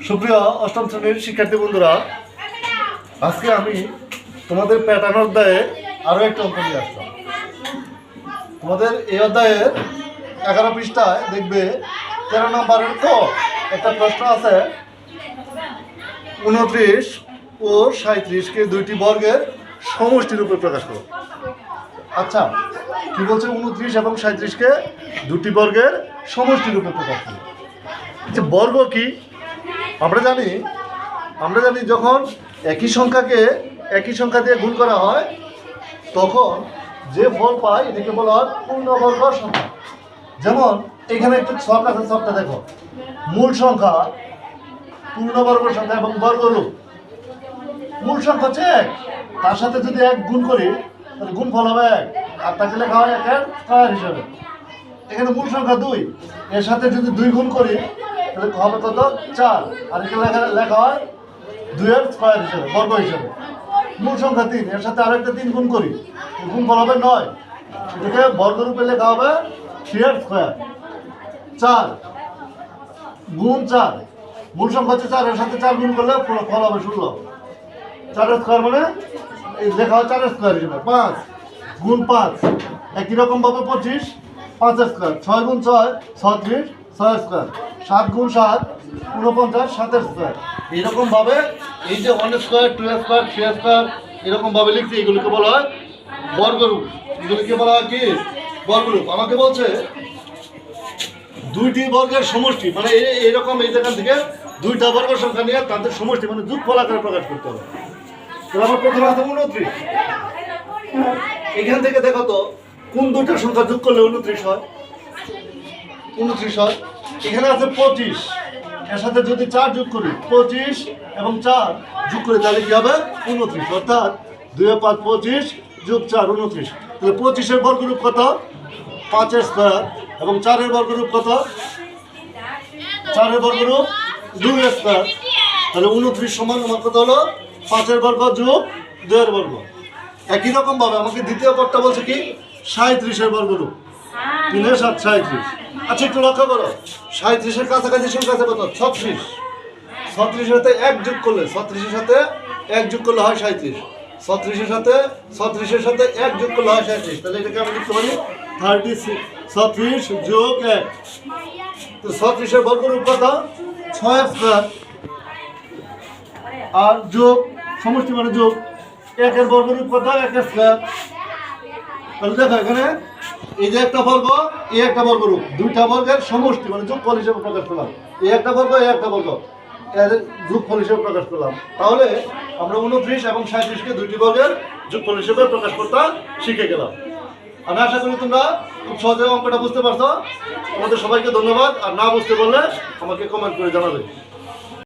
সুপ্রিয় অষ্টম শ্রেণীর শিক্ষার্থী বন্ধুরা, আজকে আমি তোমাদের প্যাটার্ন অধ্যায়ে আরও একটা অঙ্ক নিয়ে আসলাম। তোমাদের এই অধ্যায়ের 11 পৃষ্ঠায় দেখবে 13 নম্বরের ক একটা প্রশ্ন আছে, 29 ও 37কে দুইটি বর্গের সমষ্টি রূপে প্রকাশ করো। আচ্ছা, কি বলছে? 29 এবং 37কে দুটি বর্গের সমষ্টি রূপে প্রকাশ করো। যে বর্গ কি আমরা জানি যখন একই সংখ্যাকে একই সংখ্যা দিয়ে গুণ করা হয় তখন যে ফল পাই এটাকে বলা হয় পূর্ণবর্গ সংখ্যা। যেমন এখানে একটু ছক আছে, ছকটা দেখো, মূল সংখ্যা, পূর্ণবর্গ সংখ্যা এবং বর্গরূপ। মূল সংখ্যা হচ্ছে 1, তার সাথে যদি 1 গুণ করি তাহলে গুণ ফল হবে 1, আর তাকে লেখা হয় 1 এর স্কয়ার হিসেবে। এখানে মূল সংখ্যা 2, এর সাথে যদি 2 গুণ করি তাহলে হবে কত? 4, আর এখানে লেখা হয় 2 এর স্কয়ার হিসেবে, বর্গ হিসেবে। মূল সংখ্যা 3, এর সাথে আরেকটা 3 গুণ করি, গুণ ফল হবে 9, এটাকে বর্গরূপে লেখা হবে 3 এর স্কয়ার। 4 গুণ 4, মূল সংখ্যা হচ্ছে 4, এর সাথে 4 গুণ করলে ফল হবে 16, 4 এর স্কয়ার মানে এই লেখা হয় 4 এর স্কয়ার হিসেবে। 5 গুণ 5, একই রকম ভাবে 25, 5 এর স্কয়ার। 6 গুণ 6 36, 6 এর স্কয়ার। 7 গুণ 7 49, 7 এর স্কয়ার। এইরকম ভাবে এই যে 1 স্কয়ার, 2 স্কয়ার, 3 স্কয়ার এরকম ভাবে লিখছি, এগুলোকে বলা হয় বর্গরূপ। এগুলোকে বলা হয় কি? বর্গরূপ। আমাকে বলছে দুইটি বর্গের সমষ্টি, মানে এইরকম এই জায়গা থেকে দুইটা বর্গ সংখ্যা নিয়ে তাদের সমষ্টি মানে যোগফল আকারে প্রকাশ করতে হবে। তাহলে আমার প্রথমে আছে 29। এখান থেকে দেখো তো কোন দুইটা সংখ্যা যোগ করলে 29 হয়? 29 হয়। এখানে আছে 25, এর সাথে যদি 4 যোগ করি, 25 এবং 4 যোগ করি তাহলে কি হবে? 29, অর্থাৎ 2 এ 5 25 যোগ 4 29। তাহলে 25 এর বর্গরূপ কত? 5 এর স্কয়ার। এবং 4 এর বর্গরূপ কত? 4 এর বর্গরূপ 2 এর স্কয়ার। তাহলে 29 সমান আমার কত হলো? 5 এর বর্গ যোগ 2 এর বর্গ। একই রকম ভাবে আমাকে দ্বিতীয় পদটা বলছে কি? 37 এর বর্গরূপ। 3 এর 7 37। আচ্ছা, একটু লক্ষ্য করো, 37 এর কাছাকাছি সংখ্যা আছে কত? 36। 36 এর সাথে 1 যোগ করলে, 36 এর সাথে 1 যোগ করলে হয় 37। 36 এর সাথে 1 যোগ করলে হয় 37। তাহলে এটাকে আমি লিখতে পারি 36 যোগ 1। তো 36 এর বর্গরূপ কত? 6 এর স্কয়ার। আর যোগ সমষ্টি মানে যোগ 1 এর বর্গরূপ কত? 1 এর স্কয়ার। তাহলে দেখো এখানে এই যে একটা বর্গ, এই একটা বর্গরূপ, দুইটা বর্গের সমষ্টি মানে যোগফল হিসেবে প্রকাশ করলাম। এই একটা বর্গ, এই একটা বর্গ, এর যোগফল হিসেবে প্রকাশ করলাম। তাহলে আমরা 29 এবং 37কে দুইটি বর্গের যোগফল হিসেবে প্রকাশ করতে শিখে গেলাম। আমি আশা করি তোমরা খুব সহজে অঙ্কটা বুঝতে পারছো। তোমাদের সবাইকে ধন্যবাদ। আর না বুঝতে পারলে আমাকে কমেন্ট করে জানাবে।